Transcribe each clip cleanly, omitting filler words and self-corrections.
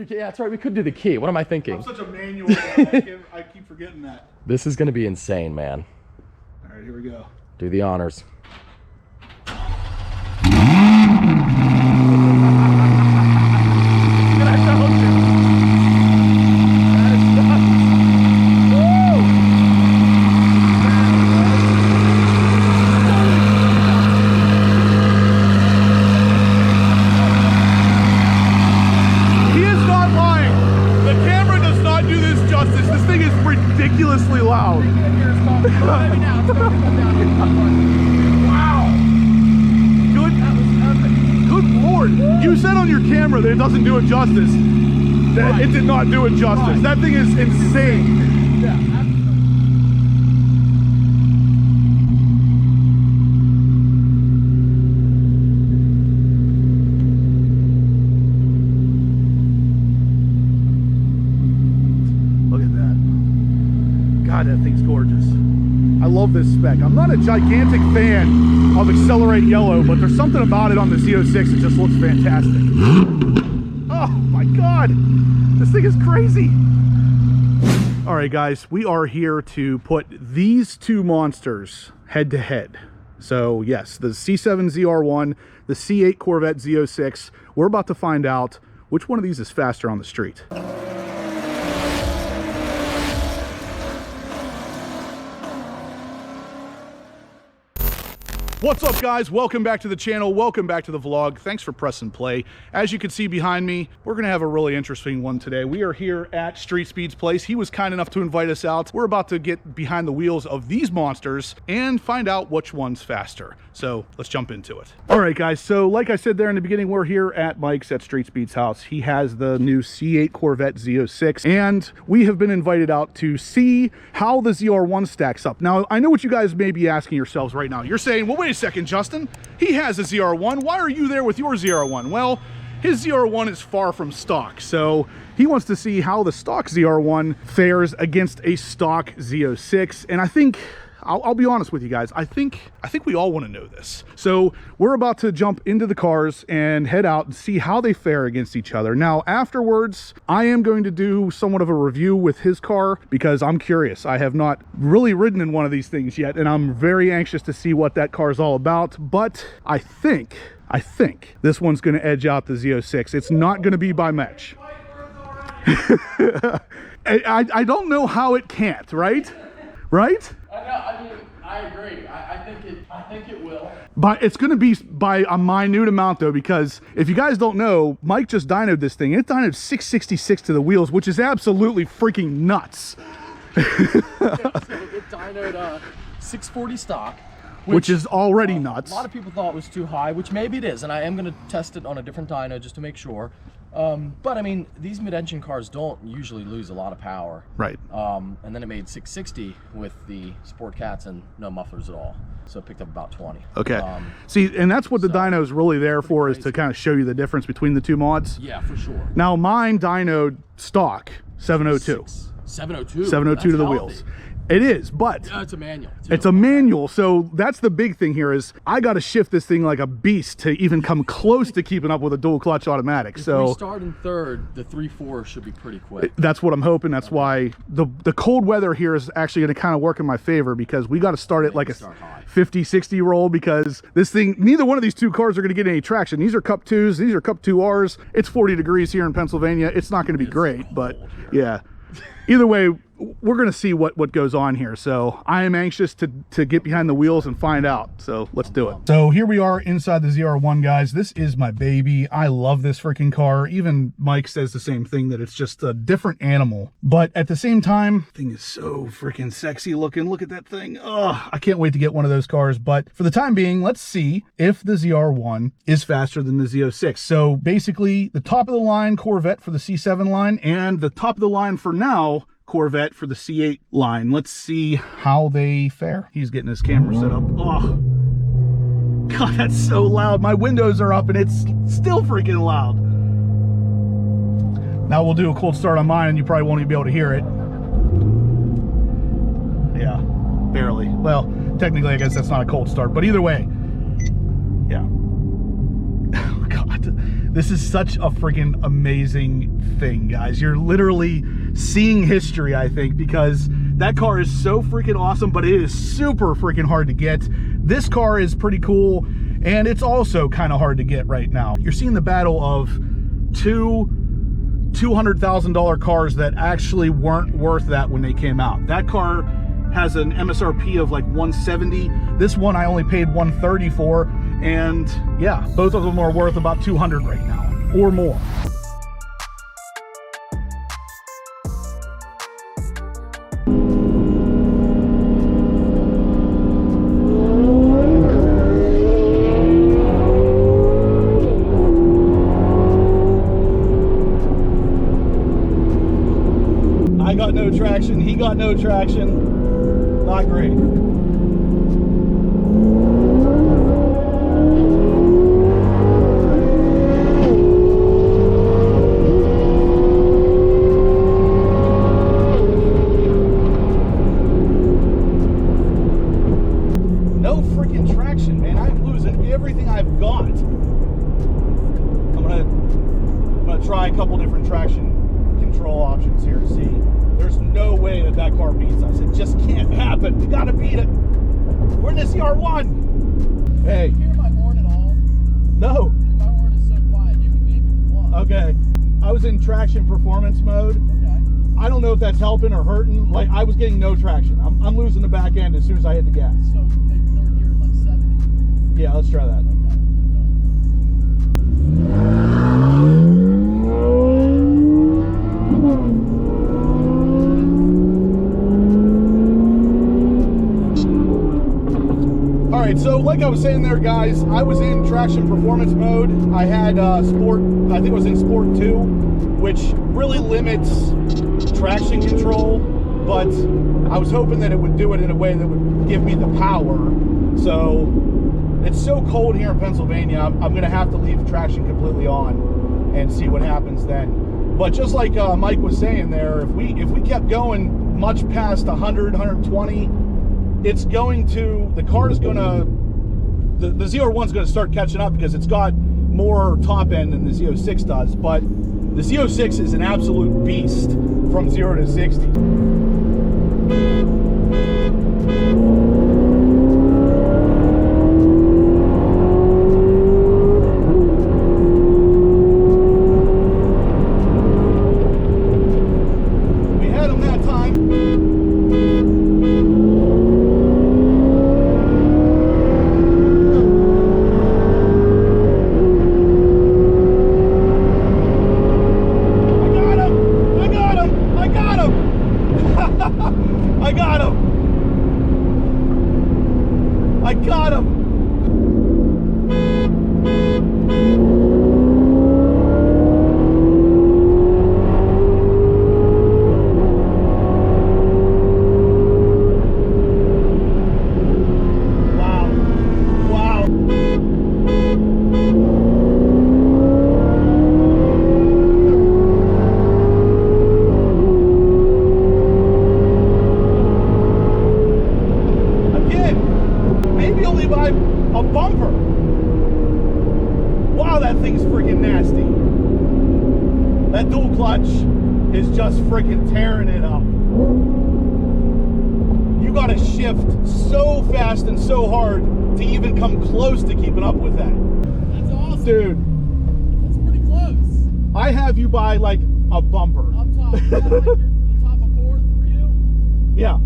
Yeah, that's right. We could do the key. What am I thinking? I'm such a manual guy. I keep forgetting that. This is going to be insane, man. All right, here we go. Do the honors. Ridiculously loud. Wow. Good Lord. You said on your camera that it doesn't do it justice. That it did not do it justice. That thing is insane. Yeah. God, that thing's gorgeous. I love this spec. I'm not a gigantic fan of Accelerate Yellow, but there's something about it on the Z06 that just looks fantastic. Oh my God, this thing is crazy. All right, guys, we are here to put these two monsters head to head. So yes, the C7 ZR1, the C8 Corvette Z06. We're about to find out which one of these is faster on the street. What's up, guys? Welcome back to the channel. Welcome back to the vlog. Thanks for pressing play. As you can see behind me, we're gonna have a really interesting one today. We are here at Street Speed's place. He was kind enough to invite us out. We're about to get behind the wheels of these monsters and find out which one's faster. So let's jump into it. All right, guys. So like I said there in the beginning, we're here at Mike's at Street Speed's house. He has the new C8 Corvette Z06, and we have been invited out to see how the ZR1 stacks up. Now, I know what you guys may be asking yourselves right now. You're saying, well, wait a second, Justin, he has a ZR1. Why are you there with your ZR1? Well, his ZR1 is far from stock, so he wants to see how the stock ZR1 fares against a stock Z06. And I think, I'll be honest with you guys, I think we all want to know this. So we're about to jump into the cars and head out and see how they fare against each other. Now, afterwards, I am going to do somewhat of a review with his car because I'm curious. I have not really ridden in one of these things yet, and I'm very anxious to see what that car is all about. But I think this one's going to edge out the Z06. It's not going to be by much. I don't know how it can't, right? Right? I mean, I agree. I think it will. But it's going to be by a minute amount, though, because if you guys don't know, Mike just dynoed this thing. It dynoed 666 to the wheels, which is absolutely freaking nuts. So it dynoed 640 stock. Which is already nuts. A lot of people thought it was too high, which maybe it is, and I am going to test it on a different dyno just to make sure. But I mean, these mid-engine cars don't usually lose a lot of power. Right. And then it made 660 with the Sport Cats and no mufflers at all. So it picked up about 20. Okay. See, and that's what the dyno is really there for, is to kind of show you the difference between the two mods. Yeah, for sure. Now, mine dynoed stock 702. 702? 702 to the wheels. It is, but yeah, it's a manual. It's a manual, so that's the big thing here is I got to shift this thing like a beast to even come close to keeping up with a dual clutch automatic. If so we start in third, the 3.4 should be pretty quick. That's what I'm hoping. That's why the cold weather here is actually going to kind of work in my favor, because we got to start it like a 50-60 roll, because this thing, neither one of these two cars are going to get any traction. These are Cup 2s, these are Cup 2Rs. It's 40 degrees here in Pennsylvania. It's not going to be great, but yeah. Either way, we're going to see what goes on here. So I am anxious to get behind the wheels and find out. So let's do it. So here we are inside the ZR1, guys. This is my baby. I love this freaking car. Even Mike says the same thing, that it's just a different animal. But at the same time, the thing is so freaking sexy looking. Look at that thing. Oh, I can't wait to get one of those cars. But for the time being, let's see if the ZR1 is faster than the Z06. So basically, the top of the line Corvette for the C7 line, and the top of the line for now Corvette for the C8 line. Let's see how they fare. He's getting his camera set up. Oh, God, that's so loud. My windows are up and it's still freaking loud. Now we'll do a cold start on mine and you probably won't even be able to hear it. Yeah, barely. Well, technically, I guess that's not a cold start, but either way, yeah. Oh, God. This is such a freaking amazing thing, guys. You're literally seeing history, I think, because that car is so freaking awesome, but it is super freaking hard to get. This car is pretty cool, and it's also kind of hard to get right now. You're seeing the battle of two $200,000 cars that actually weren't worth that when they came out. That car has an MSRP of like 170. This one I only paid 130 for, and yeah, both of them are worth about 200 right now or more. I got no traction, he got no traction. Not great. No freaking traction, man. I'm losing everything I've got. I'm gonna try a couple different traction control options here to see. There's no way that that car beats us. It just can't happen. We gotta beat it. We're in the ZR1. Hey. Do you hear my horn at all? No. Dude, my horn is so quiet. You can beep if you want. Okay. I was in traction performance mode. Okay. I don't know if that's helping or hurting. Like, I was getting no traction. I'm losing the back end as soon as I hit the gas. So maybe third gear at like 70? Yeah, let's try that. All right, so like I was saying there, guys, I was in traction performance mode. I had sport, I think it was in sport 2, which really limits traction control, but I was hoping that it would do it in a way that would give me the power. So it's so cold here in Pennsylvania, I'm gonna have to leave traction completely on and see what happens then. But just like Mike was saying there, if we kept going much past 100, 120, it's going to, the car is gonna, the ZR1's gonna start catching up because it's got more top end than the Z06 does, but the Z06 is an absolute beast from 0 to 60. We had him that time. I got him! I got him! Wow. Wow. Maybe only by a bumper. Wow, that thing's freaking nasty. That dual clutch is just freaking tearing it up. You gotta shift so fast and so hard to even come close to keeping up with that. That's awesome. Dude. That's pretty close. I have you by like a bumper. Up top. Is that like the top of fourth for you? Yeah.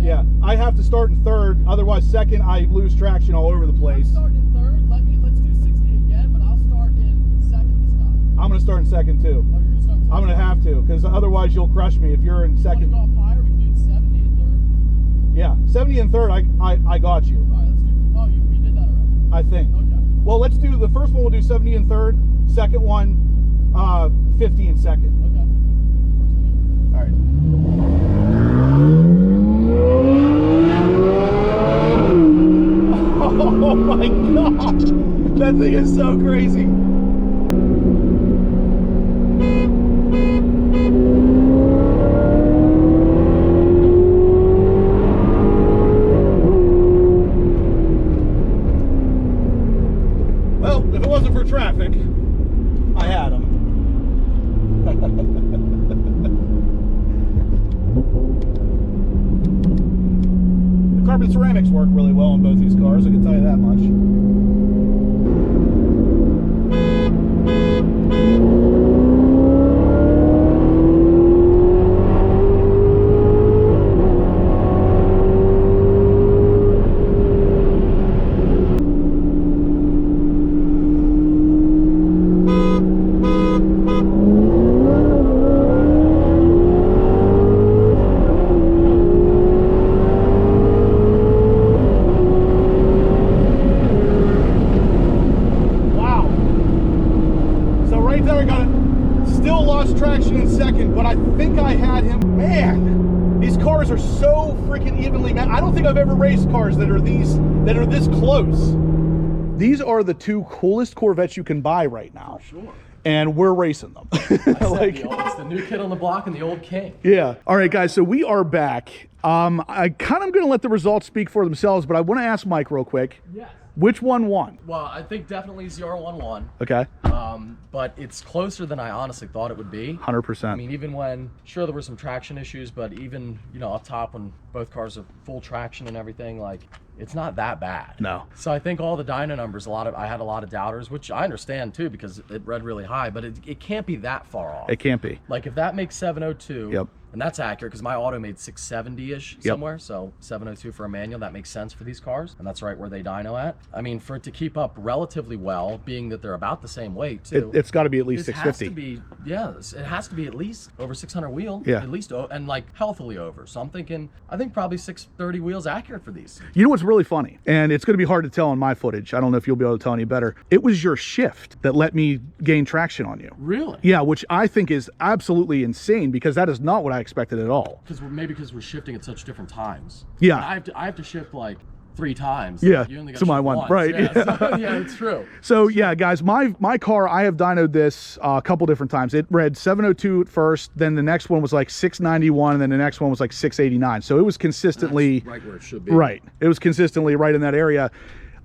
Yeah, I have to start in third, otherwise second I lose traction all over the place. I'm starting in third. Let's do 60 again, but I'll start in second this time. I'm gonna start in second too. Oh, you're gonna start in I'm gonna have to, because otherwise you'll crush me if you're in second. You want to go up higher? We can do 70 in third. Yeah, 70 in third, I got you. All right, let's do. Oh, we did that already. I think. Okay. Well, let's do the first one. We'll do 70 in third. Second one, 50 in second. Okay. All right. Oh my God, that thing is so crazy. Well, if it wasn't for traffic, carbon ceramics work really well on both these cars, I can tell you that much. Traction in second, but I think I had him. Man, these cars are so freaking evenly matched. I don't think I've ever raced cars that are this close. These are the two coolest Corvettes you can buy right now. For sure. And we're racing them. Like, it's the new kid on the block and the old king. Yeah. All right, guys. So we are back. I kind of going to let the results speak for themselves, but I want to ask Mike real quick. Yes. Which one won? Well, I think definitely ZR1 won. Okay. But it's closer than I honestly thought it would be. 100%. I mean, even when, sure, there were some traction issues, but even, you know, up top when both cars are full traction and everything, like, it's not that bad. No. So I think all the dyno numbers, I had a lot of doubters, which I understand too, because it read really high, but it can't be that far off. It can't be. Like, if that makes 702. Yep. And that's accurate because my auto made 670-ish somewhere, so 702 for a manual, that makes sense for these cars, and that's right where they dyno at. I mean, for it to keep up relatively well, being that they're about the same weight too. It's got to be at least 650. It has to be, yeah, it has to be at least over 600 wheel. Yeah. At least, and like healthily over. So I think probably 630 wheels accurate for these. You know what's really funny, and it's going to be hard to tell on my footage. I don't know if you'll be able to tell any better. It was your shift that let me gain traction on you. Really? Yeah, which I think is absolutely insane because that is not what I expected at all. Because we're shifting at such different times. Yeah. I have to shift like 3 times. Yeah. You only got to my one, once. right? Yeah, so, yeah, it's true. So yeah, guys, my car, I have dynoed this a couple different times. It read 702 at first, then the next one was like 691, and then the next one was like 689. So it was consistently right where it should be. Right. It was consistently right in that area.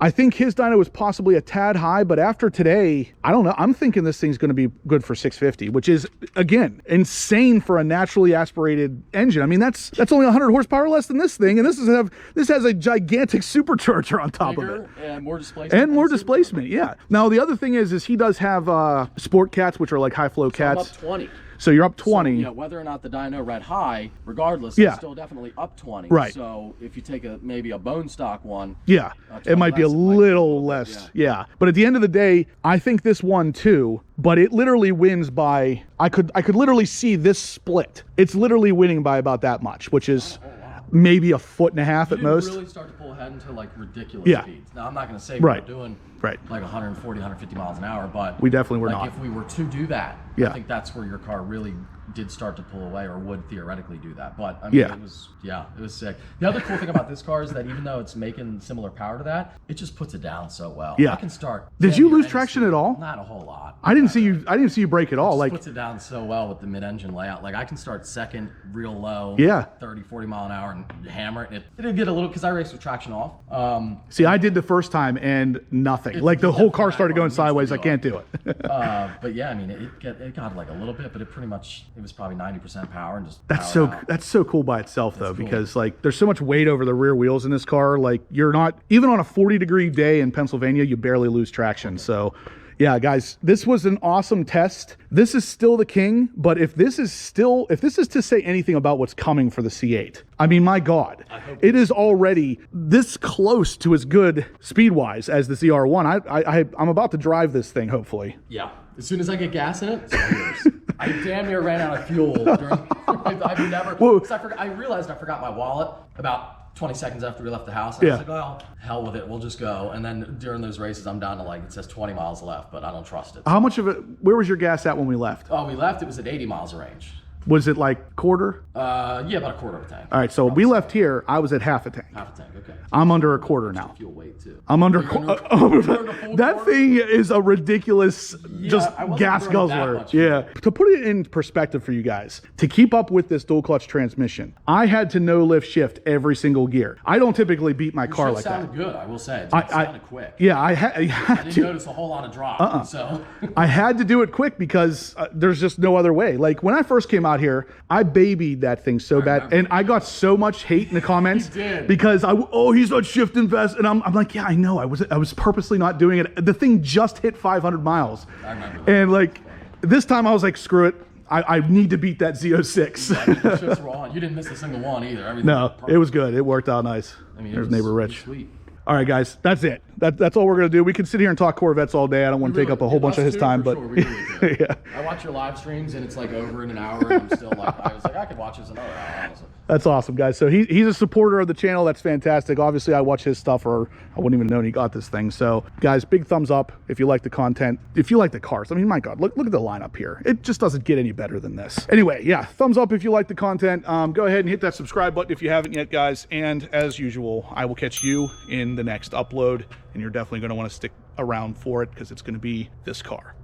I think his dyno was possibly a tad high, but after today, I don't know. I'm thinking this thing's going to be good for 650, which is, again, insane for a naturally aspirated engine. I mean, that's only 100 horsepower less than this thing, and this has a gigantic supercharger on top of it. And more displacement. And more displacement, yeah. Now, the other thing is he does have sport cats, which are like high-flow cats. I'm up 20. So you're up 20. So, yeah, whether or not the dyno read high, regardless, it's still definitely up 20. Right. So if you take maybe a bone stock one, yeah, it might be a little less. Yeah. But at the end of the day, I think this won too. But it literally wins by I could literally see this split. It's literally winning by about that much, which is maybe a foot and a half at most. Really start to pull ahead into like ridiculous speeds. Now I'm not going to say we're doing like 140, 150 miles an hour, but we definitely were like not. If we were to do that, I think that's where your car really did start to pull away, or would theoretically do that. But I mean, it was sick. The other cool thing about this car is that even though it's making similar power to that, it just puts it down so well. Yeah, I can start. Did you lose traction at all? Not a whole lot. I didn't see you break at all. It like puts it down so well with the mid-engine layout. Like I can start second real low, 30, 40 mile an hour, and hammer it. It did get a little because I raced with traction off. See, I did the first time and nothing. Like the whole car started going sideways. I can't do it. But yeah, I mean, it got like a little bit, but it was probably 90% power and just that's so cool by itself though, because like there's so much weight over the rear wheels in this car. Like you're not even on a 40-degree day in Pennsylvania, you barely lose traction. So yeah, guys, this was an awesome test. This is still the king, but if this is to say anything about what's coming for the C8, I mean, my God, it is already this close to as good speed-wise as the ZR1. I'm about to drive this thing, hopefully. Yeah, as soon as I get gas in it, it's yours. I damn near ran out of fuel during. I realized I forgot my wallet about 20 seconds after we left the house. I was like, well, hell with it, we'll just go. And then during those races, I'm down to like, it says 20 miles left, but I don't trust it. How much of it, where was your gas at when we left? Oh, we left, it was at 80 miles of range. Was it like quarter? Yeah, about a quarter of a tank. All right, so we left here. I was at half a tank. Half a tank, okay. I'm under a quarter now. Fuel weight too. I'm under. That thing is a ridiculous gas guzzler. Yeah. To put it in perspective for you guys, to keep up with this dual clutch transmission, I had to no lift shift every single gear. I don't typically beat my car like that. It sounded good, I will say. It sounded quick. Yeah, I didn't notice a whole lot of drop. So I had to do it quick because there's just no other way. Like when I first came out here, I babied that thing so bad, and I got so much hate in the comments because he's not shifting fast, and I'm like, yeah, I know, I was purposely not doing it. The thing just hit 500 miles, I remember that. and like this time I was like, screw it, I need to beat that Z06. Yeah, the shifts were on. You didn't miss a single one either. Everything No, it was good. It worked out nice. I mean, there's neighbor Rich. Sweet. All right, guys, that's it. That's all we're gonna do. We can sit here and talk Corvettes all day. I don't want to take up a whole bunch of his time, but yeah. I watch your live streams and it's like over in an hour, and I'm still like, I was like, I could watch this another hour, honestly. That's awesome, guys. So he's a supporter of the channel. That's fantastic. Obviously, I watch his stuff, or I wouldn't even know he got this thing. So, guys, big thumbs up if you like the content. If you like the cars, I mean, my God, look at the lineup here. It just doesn't get any better than this. Anyway, yeah, thumbs up if you like the content. Go ahead and hit that subscribe button if you haven't yet, guys. And as usual, I will catch you in the next upload, and you're definitely going to want to stick around for it because it's going to be this car.